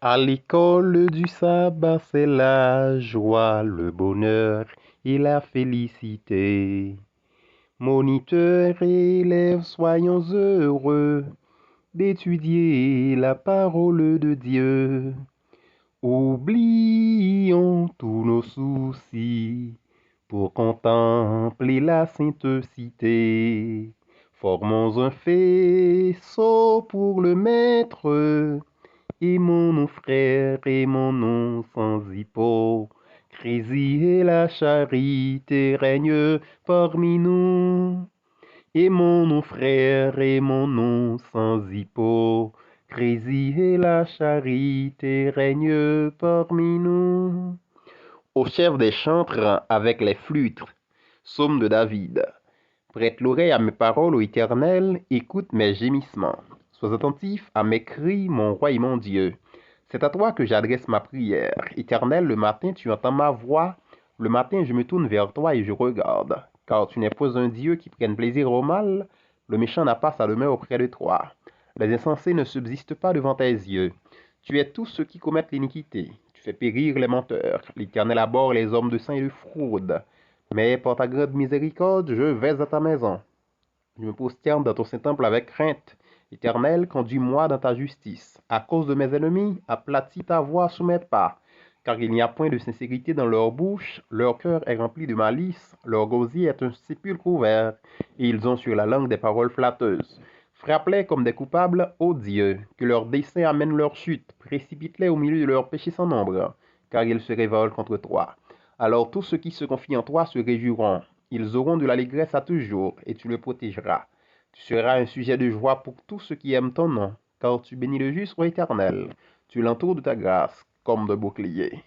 À l'école du sabbat, c'est la joie, le bonheur et la félicité. Moniteurs et élèves, soyons heureux d'étudier la parole de Dieu. Oublions tous nos soucis pour contempler la sainte cité. Formons un faisceau pour le maître. Aimons nos frères, aimons-nous sans hypocrisie et la charité règne parmi nous. Aimons nos frères, aimons-nous sans hypocrisie et la charité règne parmi nous. Au chef des chantres avec les flûtes, psaume de David. Prête l'oreille à mes paroles, ô Éternel, écoute mes gémissements. Sois attentif à mes cris, mon roi et mon Dieu. C'est à toi que j'adresse ma prière. Éternel, le matin, tu entends ma voix. Le matin, je me tourne vers toi et je regarde. Car tu n'es pas un Dieu qui prenne plaisir au mal. Le méchant n'a pas sa demeure auprès de toi. Les insensés ne subsistent pas devant tes yeux. Tu es tous ceux qui commettent l'iniquité. Tu fais périr les menteurs. L'Éternel abhorre les hommes de sang et de fraude. Mais par ta grande miséricorde, je vais à ta maison. Je me prosterne dans ton saint temple avec crainte. Éternel, conduis-moi dans ta justice. À cause de mes ennemis, aplatis ta voix sous mes pas. Car il n'y a point de sincérité dans leur bouche, leur cœur est rempli de malice, leur gosier est un sépulcre ouvert, et ils ont sur la langue des paroles flatteuses. Frappe-les comme des coupables, ô Dieu, que leurs desseins amènent leur chute, précipite-les au milieu de leurs péchés sans nombre, car ils se révoltent contre toi. Alors tous ceux qui se confient en toi se réjouiront. Ils auront de l'allégresse à toujours, et tu le protégeras. Tu seras un sujet de joie pour tous ceux qui aiment ton nom, car tu bénis le juste, ô Éternel. Tu l'entoures de ta grâce, comme de bouclier.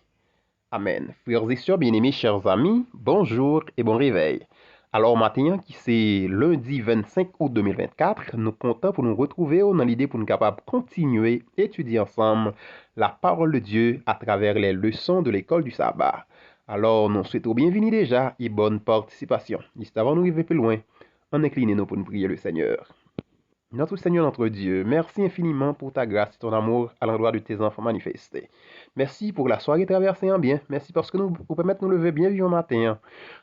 Amen. Frères et sœurs bien-aimés, chers amis, bonjour et bon réveil. Alors maintenant, qui c'est lundi 25 août 2024, nous comptons pour nous retrouver dans l'idée pour nous capables de continuer à étudier ensemble la parole de Dieu à travers les leçons de l'école du sabbat. Alors, nous souhaitons bienvenue déjà et bonne participation. Juste avant de nous arriver plus loin, on incline nous pour nous prier le Seigneur. Notre Seigneur, notre Dieu, merci infiniment pour ta grâce et ton amour à l'endroit de tes enfants manifestés. Merci pour la soirée traversée en bien. Merci parce que nous permettez de nous lever bien vivant matin.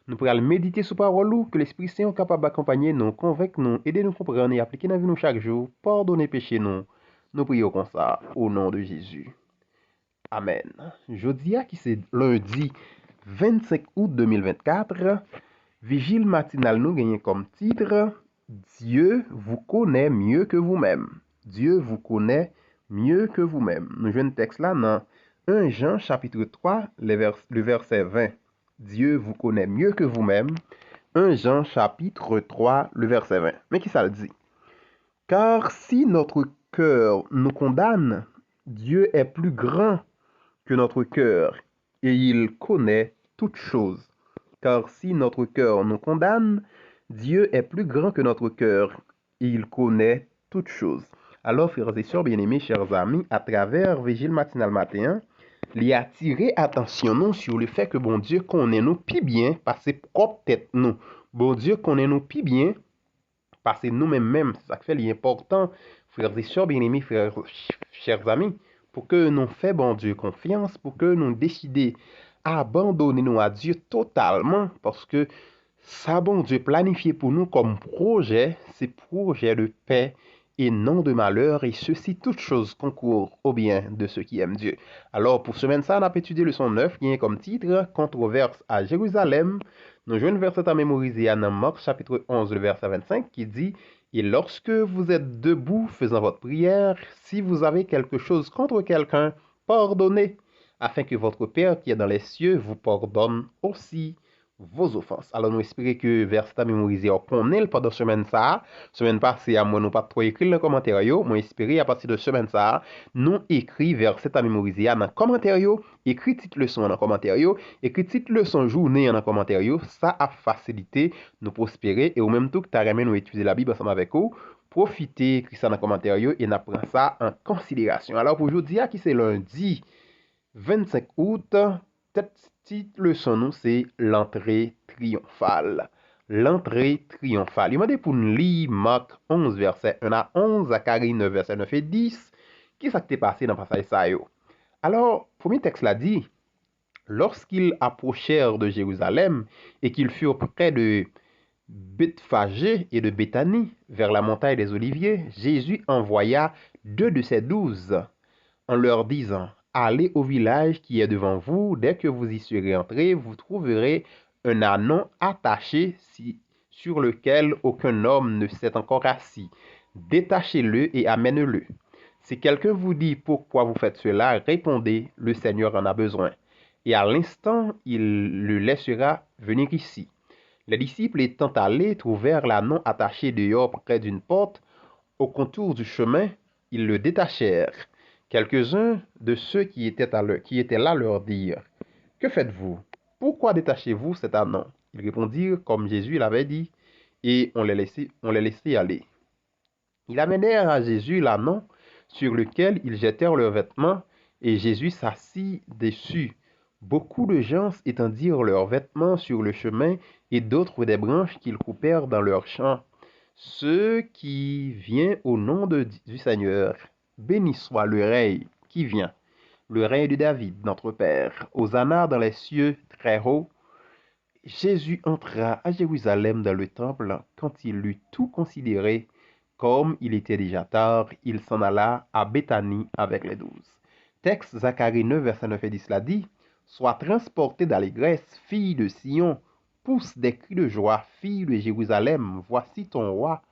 Nous pourrons méditer sous parole ou que l'Esprit Saint est capable d'accompagner nous, convaincre nous, aider nous comprendre et appliquer dans la vie nous chaque jour, pardonner péché nous. Nous prions comme ça, au nom de Jésus. Amen. Jeudi, qui c'est lundi 25 août 2024, vigile matinale nous gagne comme titre Dieu vous connaît mieux que vous-même. Dieu vous connaît mieux que vous-même. Nous jouons un texte là dans 1 Jean chapitre 3, le verset 20. Dieu vous connaît mieux que vous-même. 1 Jean chapitre 3, le verset 20. Mais qui ça le dit? Car si notre cœur nous condamne, Dieu est plus grand que notre cœur et il connaît toutes choses. Car si notre cœur nous condamne, Dieu est plus grand que notre cœur et il connaît toutes choses. Alors, frères et sœurs bien-aimés, chers amis, à travers Vigile matinal matin, il y a attiré attention nous sur le fait que bon Dieu connaît nous plus bien par ses propres têtes nous. Bon Dieu connaît nous plus bien parce que nous-mêmes, c'est ça qui fait l'important, frères et sœurs bien-aimés, chers amis, pour que nous fassions bon Dieu confiance, pour que nous décidions abandonner nous à Dieu totalement, parce que ça, bon Dieu, planifié pour nous comme projet, c'est projet de paix et non de malheur, et ceci, toutes choses concourent au bien de ceux qui aiment Dieu. Alors, pour semaine ça, on a étudié leçon 9, qui est comme titre, Controverse à Jérusalem. Nous jouons le verset à mémoriser à Marc chapitre 11, le verset 25, qui dit, et lorsque vous êtes debout faisant votre prière, si vous avez quelque chose contre quelqu'un, pardonnez, afin que votre Père qui est dans les cieux vous pardonne aussi vos offenses. Alors nous espérons que verset à mémoriser qu'on est pendant semaine ça. Semaine passée, moi nous pas trop écrit le commentaire yo. Moi espérer à partir de semaine ça, nous écrit verset à mémoriser dans commentaire yo, écrit titre leçon dans commentaire yo, écrit titre leçon journée dans commentaire yo. Ça a facilité nous prospérer et au même temps que t'as remis nous étudier la Bible ensemble avec vous. Profitez, écrit ça dans commentaire yo et n'apprend ça en considération. Alors pour aujourd'hui, qui c'est lundi 25 août, petite leçon nous c'est l'entrée triomphale. L'entrée triomphale. Il m'a dit pour nous lire Marc 11 verset 1 à 11, Zacharie 9 verset 9 et 10. Qui ça t'est passé dans le passage ça yo? Alors, premier texte l'a dit, lorsqu'ils approchèrent de Jérusalem et qu'ils furent près de Bethphagée et de Béthanie, vers la montagne des Oliviers, Jésus envoya 2 de ses 12 en leur disant, allez au village qui est devant vous, dès que vous y serez entrés, vous trouverez un ânon attaché sur lequel aucun homme ne s'est encore assis. Détachez-le et amène-le. Si quelqu'un vous dit pourquoi vous faites cela, répondez, le Seigneur en a besoin. Et à l'instant, il le laissera venir ici. Les disciples étant allés trouvèrent l'ânon attaché dehors près d'une porte, au contour du chemin, ils le détachèrent. Quelques-uns de ceux qui étaient là leur dirent, que faites-vous? Pourquoi détachez-vous cet ânon? Ils répondirent comme Jésus l'avait dit, et on les laissait aller. Ils amenèrent à Jésus l'ânon sur lequel ils jetèrent leurs vêtements, et Jésus s'assit dessus. Beaucoup de gens étendirent leurs vêtements sur le chemin, et d'autres des branches qu'ils coupèrent dans leurs champs. Ce qui vient au nom du Seigneur, béni soit le règne qui vient, le règne de David, notre Père. Hosanna dans les cieux très haut. Jésus entra à Jérusalem dans le temple. Quand il eut tout considéré, comme il était déjà tard, il s'en alla à Béthanie avec les 12. Texte Zacharie 9, verset 9 et 10 l'a dit, sois transportée d'allégresse, fille de Sion, pousse des cris de joie, fille de Jérusalem, voici ton roi,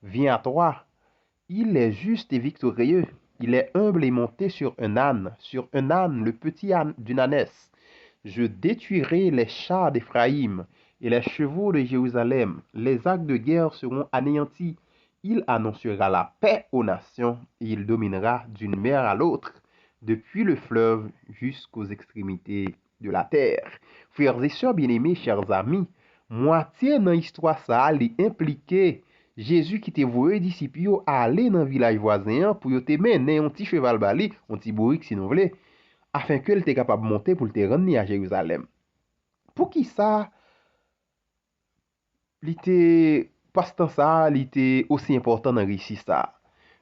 viens à toi. Il est juste et victorieux, il est humble et monté sur un âne, le petit âne d'une ânesse. Je détruirai les chars d'Éphraïm et les chevaux de Jérusalem. Les actes de guerre seront anéantis. Il annoncera la paix aux nations et il dominera d'une mer à l'autre, depuis le fleuve jusqu'aux extrémités de la terre. Frères et sœurs bien-aimés, chers amis, moitié dans l'histoire ça est impliqué Jésus qui te voué disciples à aller dans le village voisin pour te mener un petit cheval bali, un petit bourrique si vous voulez, afin que te capable de monter pour te rendre à Jérusalem. Pour qui ça, il était pas ça, il était aussi important dans réussir ça.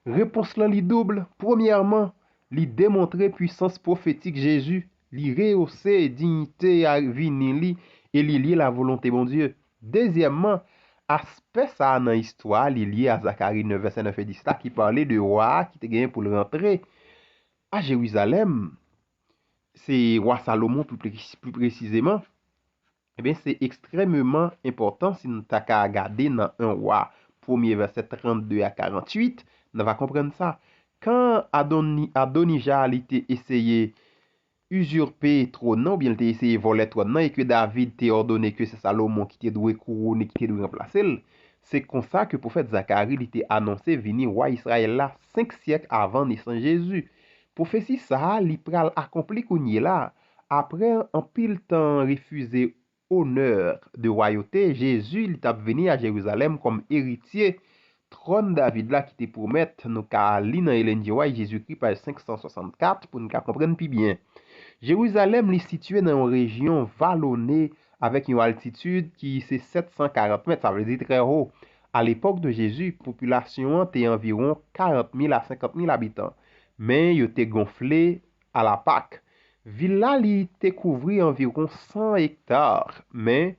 Réponse là, li double. Premièrement, li démontrer puissance prophétique Jésus, li rehausser dignité à venir et li lier la volonté bon Dieu. Deuxièmement, aspect ça dans l'histoire, li lié à Zacharie 9 verset 9 et 10 là, qui parlait de roi qui te gagné pour le rentrer à Jérusalem. C'est roi Salomon plus précisément. Eh bien, c'est extrêmement important si nous avons qu'à regarder dans un roi, premier verset 32 à 48, nous va comprendre ça. Quand Adonijah a essayé usurper trône, ou bien il a essayé voler trône, et que David t'a ordonné que c'est Salomon qui t'a doué couronner, qui t'a doué remplacer, c'est comme ça que le prophète Zacharie il a annoncé venir roi Israël là 5 siècles avant naissance Jésus. Prophétie ça, il pral accompli qu'on là. Après un pile temps refusé honneur de royauté, Jésus il t'a venu à Jérusalem comme héritier trône David là qui te promet nous ka li dans Hélène Jésus-Christ page 564 pour nous comprendre plus bien. Jérusalem est située dans une région vallonnée avec une altitude qui c'est 740 mètres, ça veut dire très haut. À l'époque de Jésus, la population était environ 40 000 à 50 000 habitants. Mais il était gonflé à la Pâque. Villa li était couvri environ 100 hectares, mais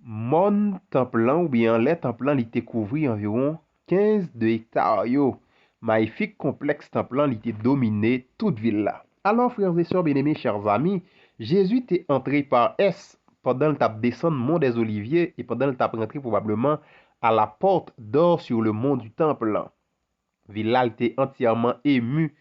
mon templan ou bien les templans li était couvri environ 15 de hectares yo. Magnifique complexe templan li était dominé toute ville là. Alors, frères et sœurs bien-aimés, chers amis, Jésus est entré par S pendant le tape descendre mont des Oliviers et pendant le tape rentré probablement à la porte d'or sur le mont du temple. Villa était entièrement ému.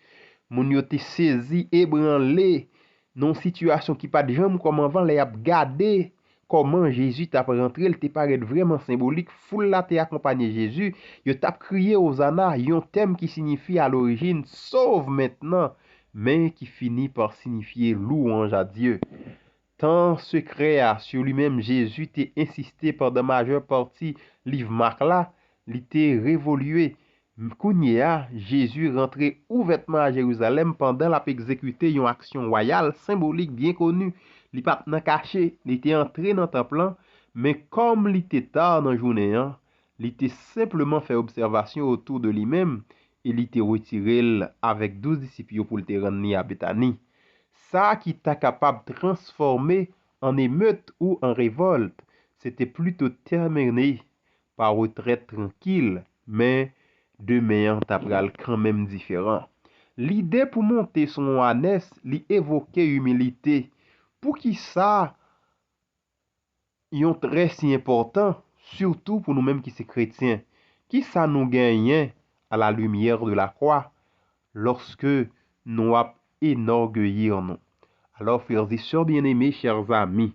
Moun yo te saisi, ébranlé, dans une situation qui pas de jamais comme avant, les a gardé comment Jésus t'a rentré, il te paraît vraiment symbolique. Foule là t'a accompagné Jésus, yo t'a crié Hosanna, un thème qui signifie à l'origine sauve maintenant, mais qui finit par signifier louange à Dieu. Tant secret sur lui-même, Jésus t'a insisté pendant la majeure partie livre Marc là, il t'a révolué. Kounia, Jésus rentré ouvertement à Jérusalem pendant la exécuter une action royale symbolique bien connue. Il pas caché, il était entré dans le temple, mais comme il était tard dans la journée, il était simplement fait observation autour de lui-même et il était retiré avec 12 disciples pour le rendre à Béthanie. Ça qui t'a capable de transformer en émeute ou en révolte, c'était plutôt terminé par retraite tranquille, mais demain t'a pral quand même différent. L'idée pour monter son ânesse, lui évoquer humilité. Pour qui ça, yon très si important, surtout pour nous-mêmes qui sommes chrétiens. Qui ça nous gagne à la lumière de la croix lorsque nous énorgueillir nous. Alors, frères et sœurs bien-aimés, chers amis,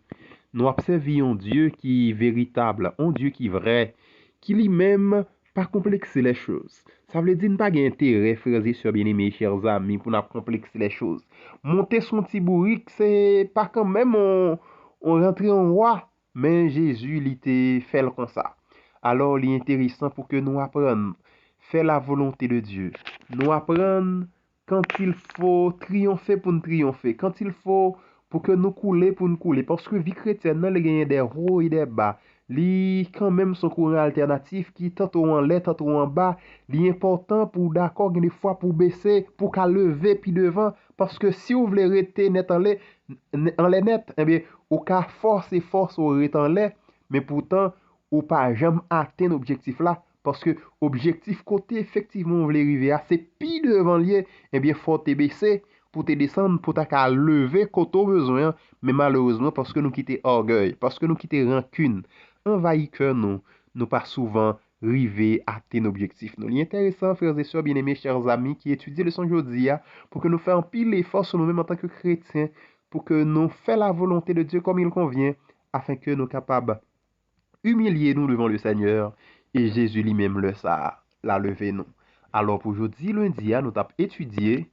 nous observons un Dieu qui est véritable, un Dieu qui est vrai, qui lui-même pas complexer les choses. Ça veut dire ne pas intérêt, frères et sœurs bien-aimés, chers amis, pour nous complexer les choses. Monter son petit bourrique, c'est pas quand même on rentrer en roi, mais Jésus, il était fait comme ça. Alors, il est intéressant pour que nous apprenions faire la volonté de Dieu. Nous apprendre quand il faut triompher pour nous triompher, quand il faut pour que nous couler pour nous couler. Parce que vie chrétienne, il y a des hauts et des bas. Li quand même son courant alternatif qui tantôt en l'air, tantôt en bas. Li important pour d'accord des fois pour baisser, pour qu'à lever puis devant. Parce que si vous voulez rester net en l'air net, eh bien, au cas force et force au rester en l'air, mais pourtant, ou pas jamais atteindre l'objectif là. Parce que objectif côté, effectivement, on voulait arriver à, c'est pis devant lié, eh bien, faut te baisser pour te descendre, pour ta lever quand au besoin. Mais malheureusement, parce que nous quittons orgueil, parce que nous quittons rancune, envahit que nous pas souvent arriver à atteindre objectif. Nous, l'intéressant, frères et sœurs, bien-aimés, chers amis, qui étudient le son aujourd'hui, pour que nous fassions pile l'effort sur nous-mêmes en tant que chrétiens, pour que nous fassions la volonté de Dieu comme il convient, afin que nous capables humiliez-nous devant le Seigneur et Jésus lui-même le ça, la levé nous. Alors pour aujourd'hui, lundi, nous avons étudié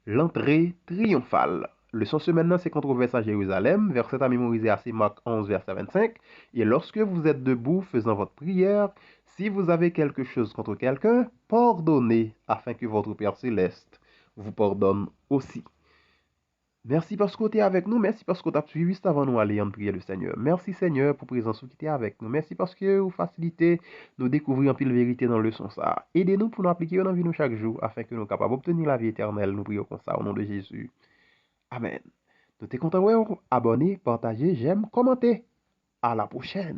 l'entrée triomphale. Le sens maintenant, c'est controverse à Jérusalem, verset à mémoriser à Marc 11, verset 25. Et lorsque vous êtes debout faisant votre prière, si vous avez quelque chose contre quelqu'un, pardonnez afin que votre Père céleste vous pardonne aussi. Merci parce que tu es avec nous. Merci parce que tu as suivi juste avant nous aller en prier le Seigneur. Merci Seigneur pour présence qui est avec nous. Merci parce que vous facilitez nous découvrir en pile vérité dans le son ça. Aidez-nous pour nous appliquer dans la vie nous chaque jour afin que nous soyons capables d'obtenir la vie éternelle. Nous prions comme ça au nom de Jésus. Amen. Nous t'es content, ouais, abonnez, partagez, j'aime, commentez. À la prochaine.